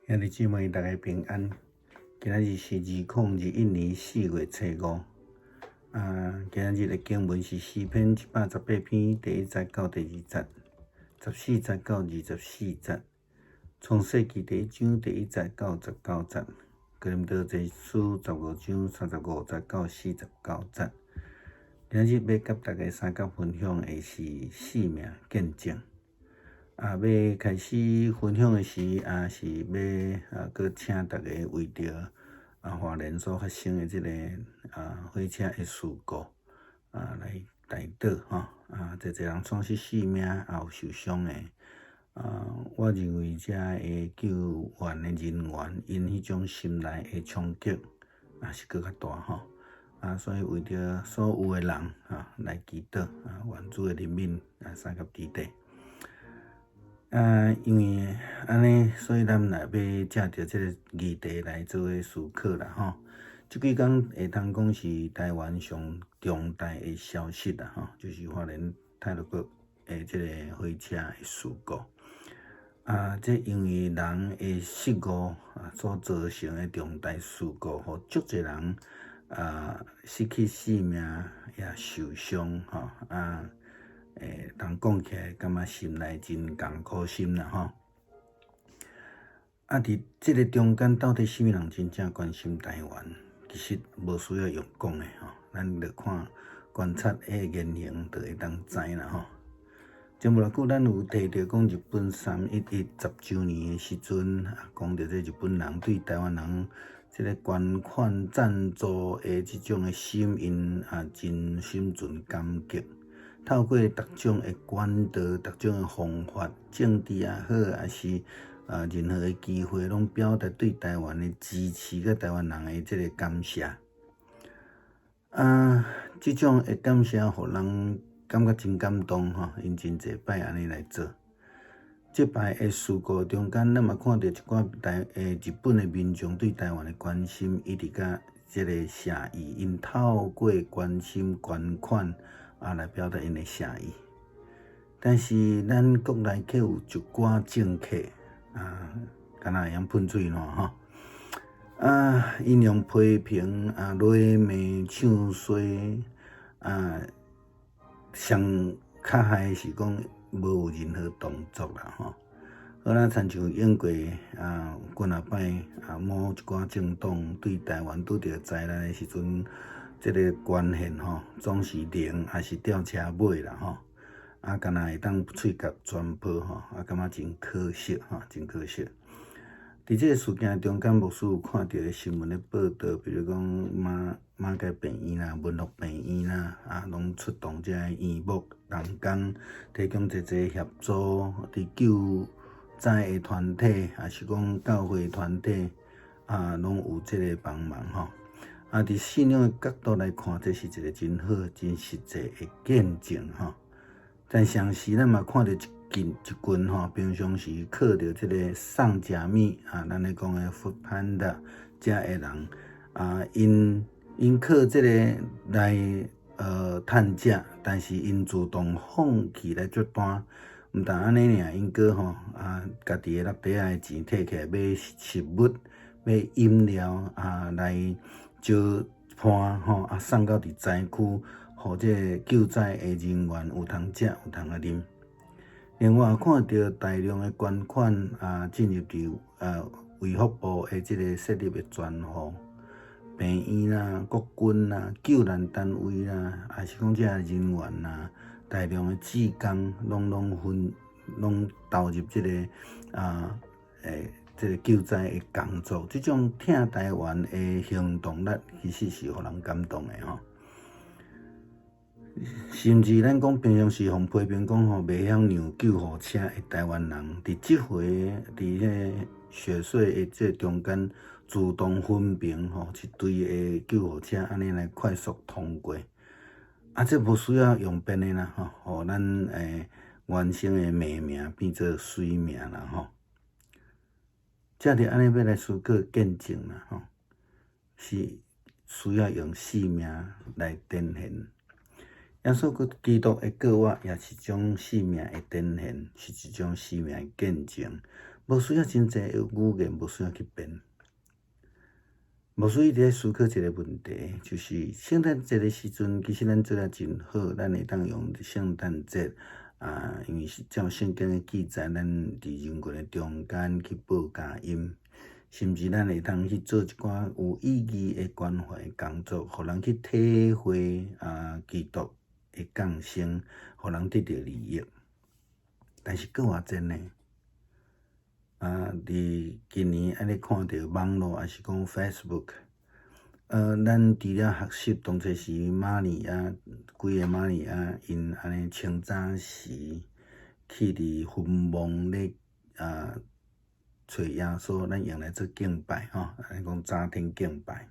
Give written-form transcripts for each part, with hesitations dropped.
兄弟姊妹，大家平安。今仔日是2021年4月初5。今仔日的经文是诗篇118篇第1节到第2节，14节到24节，创世纪第1章第1节到19节，哥林多前书15章35节到49节。今日要甲大家三角分享的是生命见证。要开始分享的时，是要搁请大家为着花莲所发生的这个火车的事故来祈祷吼。侪人丧失性命，也有受伤的。我认为遮的救援的人员，因迄种心内的冲击是搁较大吼。所以为着所有的人来祈祷愿主的怜悯三角基地。因为安尼，所以咱来要借着这个议题来做个思考啦吼。即几天会通讲是台湾上重大的消息啦吼，就是花莲太鲁阁的这个火车的事故。这因为人的失误所造成的重大事故，互足侪人失去性命也受伤吼。人讲起来，感觉心内真艰苦心啦吼。伫这个中间，到底啥物人真正关心台湾？其实无需要用讲的吼，咱着看观察个言行，就会当知啦吼。前无偌久，咱有提到讲日本311 10周年的时阵，讲到这日本人对台湾人这个捐款赞助的这种的心，因真心存感激。透过各种的管道、各种的方法，政治也好，还是任何的机会，拢表达对台湾的支持，甲台湾人的这个感谢。这种的感谢，互人感觉真感动吼，因真济摆安尼来做。这摆的事故中间，咱嘛看到一寡日本的民众对台湾的关心，一直甲这个谢意，因透过关心捐款。来表达因的谢意，但是咱国内却有一寡政客敢若会晓喷水咯吼。因用批评雷骂唱衰上较害的是讲无有任何动作啦吼。好啦，亲像用过几啊摆某一寡政党对台湾拄着灾难的时阵。这个捐献吼，总是零还是吊车尾啦吼，敢若会当喙角全破吼，感觉真可惜吼，真可惜。伫这个事件中间，牧师有看到的新闻的报道，比如讲马街病院啦、文乐病院啦，拢出动这个医牧人工，提供一协助，伫救灾的团体，还是讲教会团体拢有这个帮忙吼。伫信仰的角度来看，这是一个真好、真实际的见证吼。但同时，咱嘛看到一群吼，平常时靠着这个送食物咱咧讲的foodpanda遮的人因靠这个来趁食，但是因自动放弃来接单，毋但安尼尔，因搁吼家己的落底下的钱摕起来买食物、买饮料来。招伴吼送到伫灾区，互这个救灾的人员有通食，有通啉。另外看到大量的捐款进入到卫福部的这个设立的专户、病院啦、国军啦、救难单位啦，还是讲这人员啦，大量的志工拢投入这个这个救灾的工作，这种挺台湾的行动力，其实是互人感动的吼。甚至咱讲平常时互批评讲袂晓让救护车的台湾人，伫即回伫迄雪隧的这中间自动分平一堆的救护车安尼来快速通过。这无需要用变的啦吼，互咱原生的命变做水命啦吼。这着安尼要来思考见证啦吼，是需要用生命来展现。耶稣基督的过活也是一种生命的展现，是一种生命的见证。无需要真济语言，无需要去编。无所以伫咧思考一个问题，就是圣诞节的时阵，其实咱做啊真好，咱会当用圣诞节因为照圣经的记载，咱伫人群的中间去报佳音，甚至咱会当去做一寡有意义的关怀工作，互人去体会基督的降生，互人得到利益。但是搁偌真呢？伫今年安尼看到网络，还是讲 Facebook，咱除了学习当作是玛利亚，规个玛利亚因安尼清早时去伫坟墓咧找耶稣，咱用来做敬拜吼，安尼讲早天敬拜。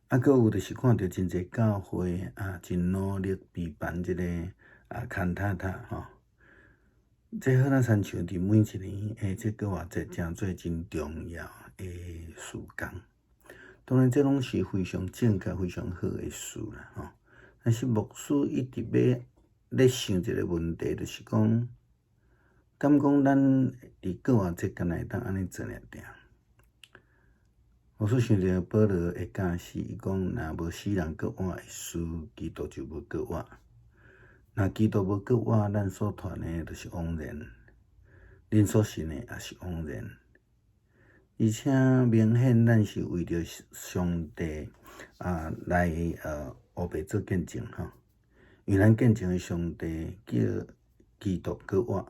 搁有就是看到真侪教会真努力备办即个坎塔塔吼。这好咱亲像伫每一年这个偌节正做真重要的事工。当然，这拢是非常正确、非常好的事啦吼。但是牧师一直要咧想一个问题，就是讲，敢讲咱伫个偌节敢若会当安尼做尔定？牧师想着保罗的教示，伊讲若无死人搁活的事，基督就无搁活。若基督无搁活，咱所传的就是枉然，恁所信的也是枉然。而且明显，咱是为着上帝来黑白做见证吼。因为咱见证的上帝叫基督搁活，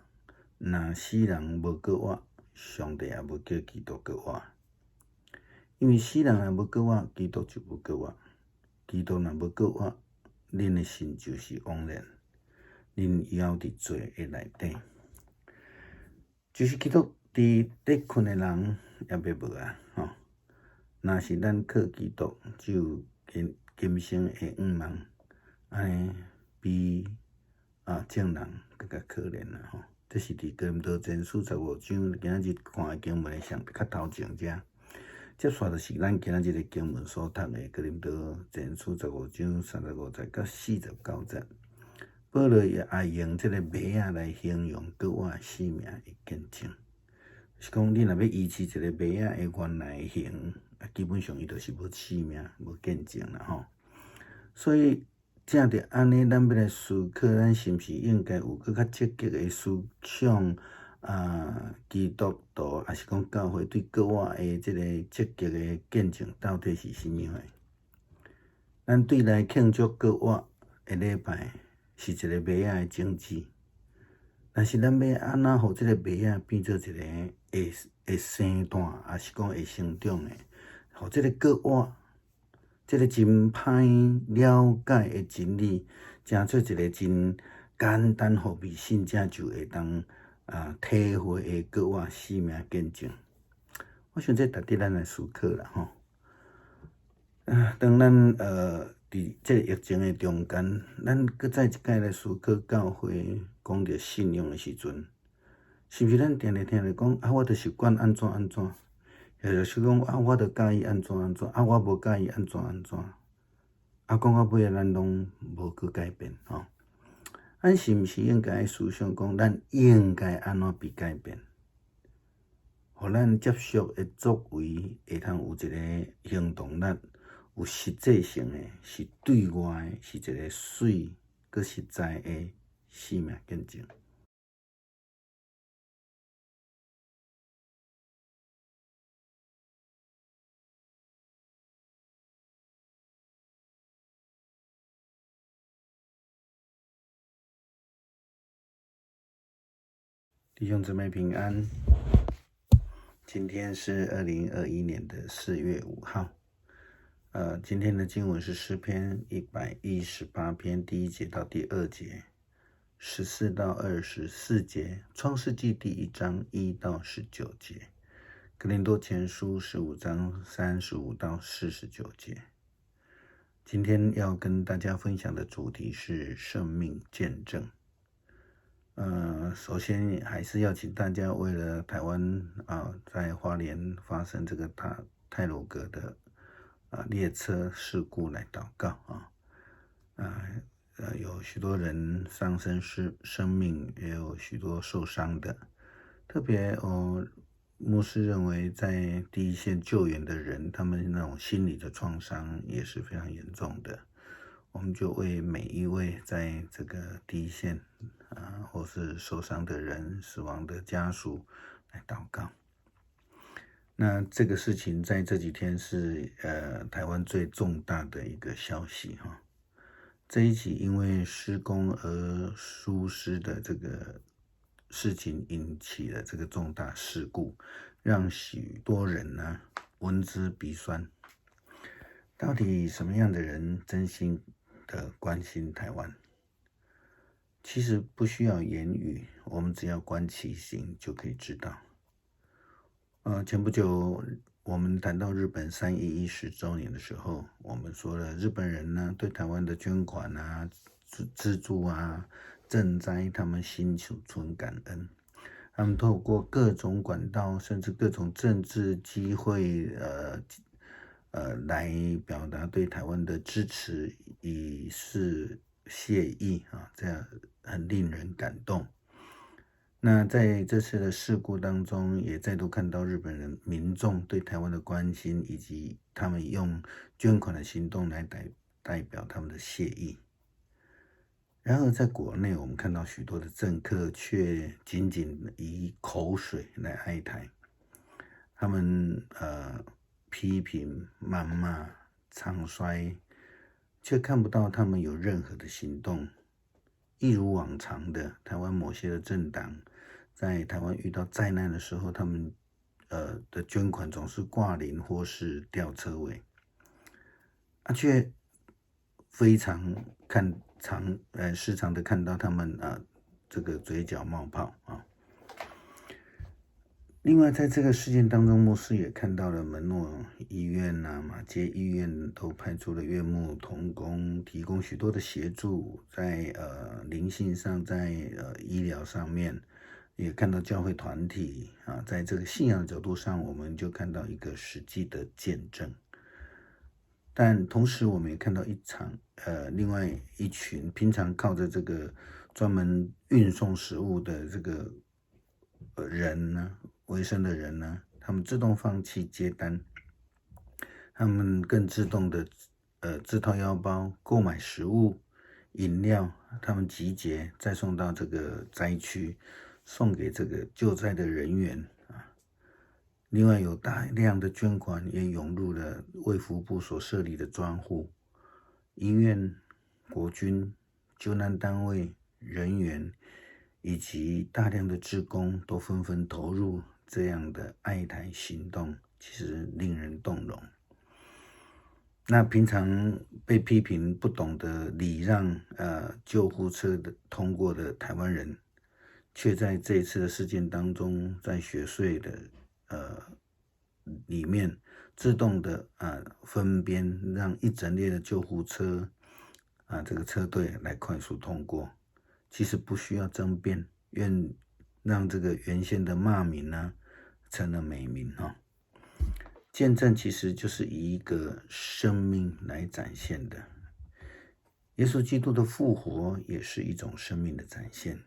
若死人无搁活，上帝也无叫基督搁活。因为死人若无搁活，基督就无搁活；基督若无搁活，恁的信就是枉然。恁还伫罪的内底，就是基督伫咧困的人也袂无吼。若是咱靠基督，只有今生会往忙，安尼比正人更加可怜啦吼。这是伫哥林多前书15章今仔日看的经文的上较头前遮。接续就是咱今仔日的经文所读的哥林多前书15章35节到49节。保罗也爱用这个麦仔来形容搁活生命的见证，是讲你若要医治一个麦仔的原来的形，基本上伊就是无生命、无见证啦吼。所以正着安尼，咱要来思考，咱是毋是应该有更较积极的思想基督徒，还是讲教会对搁活的这个积极的见证到底是啥物货？咱对来庆祝搁活的礼拜。是一个麦仔的种子，但是咱要安怎互这个麦仔变做一个会生大，还是讲会成长的？互这个搁活，这个真歹了解的真理，成做一个真简单，互未信者就会当体会的搁活生命见证。我想这值得咱来思考啦吼。当咱伫这个疫情的中间，咱搁再一摆来思考教会讲着信仰的时阵，是毋是咱定定讲我着习惯安怎，或者是讲我着介意安怎，我无介意安怎，讲到尾咱拢无去改变吼。咱是毋是应该思想讲，咱应该安怎被改变？互咱接受的作为会通有一个行动力。有实际性的，是对外的，是一个水佮实在的生命见证。弟兄姊妹平安，今天是2021年4月5号。今天的经文是诗篇118篇第1节到第2节，14到24节，创世纪第1章1到19节，哥林多前书15章35到49节。今天要跟大家分享的主题是生命见证。首先还是要请大家为了台湾在花莲发生这个太鲁阁的列车事故来祷告有许多人丧生生命，也有许多受伤的，特别牧师认为在第一线救援的人，他们那种心理的创伤也是非常严重的。我们就为每一位在这个第一线或是受伤的人、死亡的家属来祷告。那这个事情在这几天是台湾最重大的一个消息哈。这一起因为施工而疏失的这个事情引起了这个重大事故，让许多人呢闻之鼻酸。到底什么样的人真心的关心台湾？其实不需要言语，我们只要观其行就可以知道。前不久我们谈到日本31110周年的时候，我们说了日本人呢对台湾的捐款啊、资助啊、赈灾，他们心存感恩。他们透过各种管道，甚至各种政治机会，来表达对台湾的支持，以示谢意啊，这样很令人感动。那在这次的事故当中，也再度看到日本人民众对台湾的关心，以及他们用捐款的行动来代表他们的谢意。然而在国内，我们看到许多的政客却仅仅以口水来哀台，他们批评、谩骂、唱衰，却看不到他们有任何的行动。一如往常的，台湾某些的政党在台湾遇到灾难的时候，他们的捐款总是挂零或是吊车尾，却非常时常的看到他们这个嘴角冒泡啊。另外，在这个事件当中，牧师也看到了门诺医院马街医院都派出了岳母同工，提供许多的协助，在灵性上，在医疗上面，也看到教会团体在这个信仰的角度上，我们就看到一个实际的见证。但同时，我们也看到另外一群平常靠着这个专门运送食物的这个人呢，为生的人呢，他们自动放弃接单，他们更自动的自掏腰包购买食物、饮料，他们集结再送到这个灾区，送给这个救灾的人员。另外有大量的捐款也涌入了卫福部所设立的专户，医院、国军、救难单位人员以及大量的志工都纷纷投入这样的爱台行动，其实令人动容。那平常被批评不懂得礼让救护车的通过的台湾人，却在这一次的事件当中，在雪隧的里面自动的分边，让一整列的救护车这个车队来快速通过。其实不需要争辩，愿让这个原先的骂名呢成了美名见证其实就是以一个生命来展现的。耶稣基督的复活也是一种生命的展现，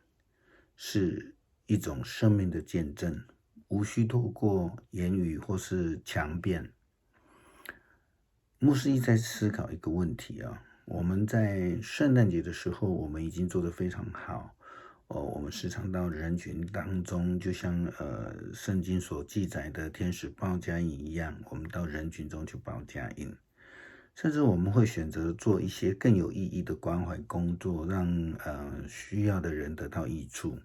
是一种生命的见证，无需透过言语或是强辩。牧师一直在思考一个问题我们在圣诞节的时候，我们已经做得非常好我们时常到人群当中，就像圣经所记载的天使报佳音一样，我们到人群中去报佳音。甚至我们会选择做一些更有意义的关怀工作，让需要的人得到益处。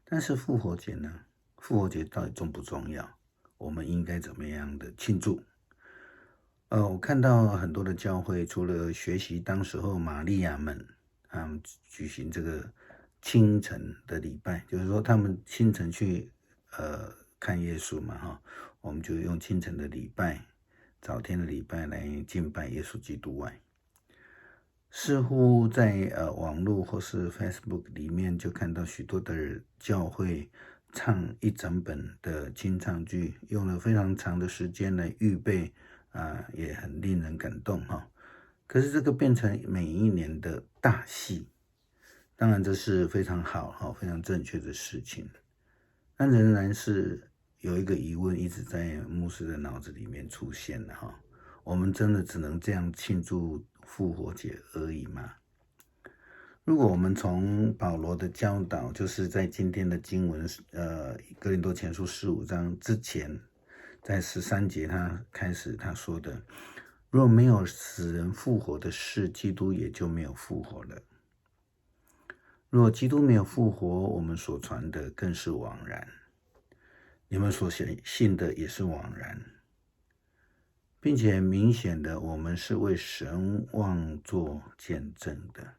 但是复活节呢？复活节到底重不重要？我们应该怎么样的庆祝？我看到很多的教会，除了学习当时候玛利亚们举行这个清晨的礼拜，就是说他们清晨去看耶稣嘛我们就用清晨的礼拜、早天的礼拜来敬拜耶稣基督外，似乎在网络或是 Facebook 里面就看到许多的教会唱一整本的清唱剧，用了非常长的时间来预备也很令人感动可是这个变成每一年的大戏，当然这是非常好非常正确的事情。但仍然是有一个疑问一直在牧师的脑子里面出现了哈。我们真的只能这样庆祝复活节而已吗？如果我们从保罗的教导，就是在今天的经文，哥林多前书15章之前，在13节他开始他说的，若没有死人复活的事，基督也就没有复活了。若基督没有复活，我们所传的更是枉然，你们所信的也是枉然，并且明显的，我们是为神妄作见证的。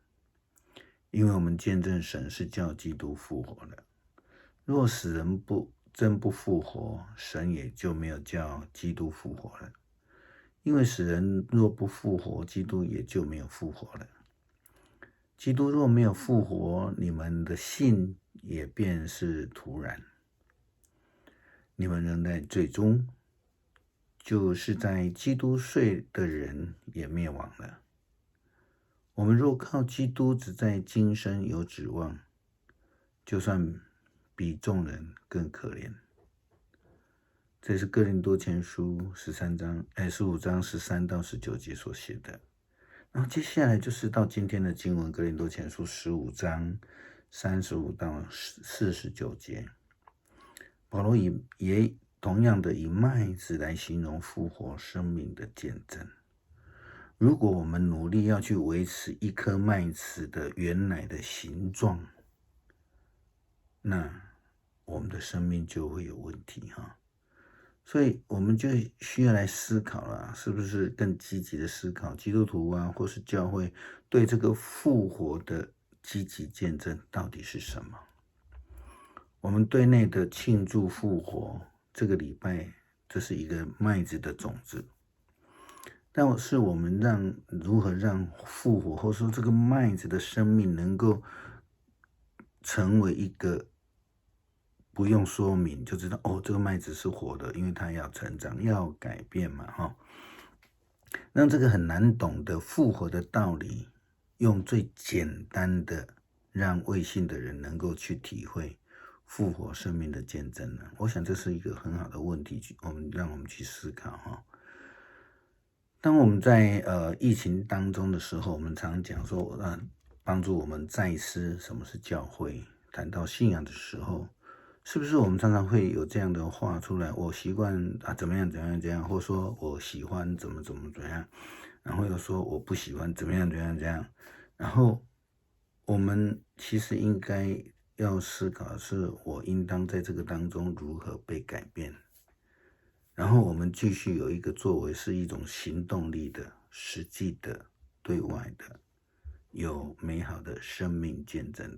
因为我们见证神是叫基督复活了。若死人真不复活，神也就没有叫基督复活了。因为死人若不复活，基督也就没有复活了。基督若没有复活，你们的信也便是徒然。你们仍在罪中，就是在基督睡的人也灭亡了。我们若靠基督只在今生有指望，就算比众人更可怜。这是哥林多前书15章13到19节所写的。然后接下来就是到今天的经文，哥林多前书15章35到49节。保罗也同样的以麦子来形容复活生命的见证。如果我们努力要去维持一颗麦子的原来的形状，那我们的生命就会有问题哈。所以我们就需要来思考了，是不是更积极的思考基督徒啊，或是教会对这个复活的积极见证到底是什么？我们对内的庆祝复活，这个礼拜这是一个麦子的种子。但是我们如何让复活，或者说这个麦子的生命能够成为一个不用说明就知道这个麦子是活的，因为它要成长，要改变嘛哈。让这个很难懂的复活的道理，用最简单的让未信的人能够去体会复活生命的见证呢？我想这是一个很好的问题，让我们去思考哈。当我们在疫情当中的时候，我们常讲说，帮助我们再思什么是教会。谈到信仰的时候，是不是我们常常会有这样的话出来？我习惯怎么样怎么样怎样，或说我喜欢怎么样，然后又说我不喜欢怎么样怎样怎样。然后我们其实应该要思考的是，我应当在这个当中如何被改变。然后我们继续有一个作为是一种行动力的、实际的、对外的、有美好的生命见证的。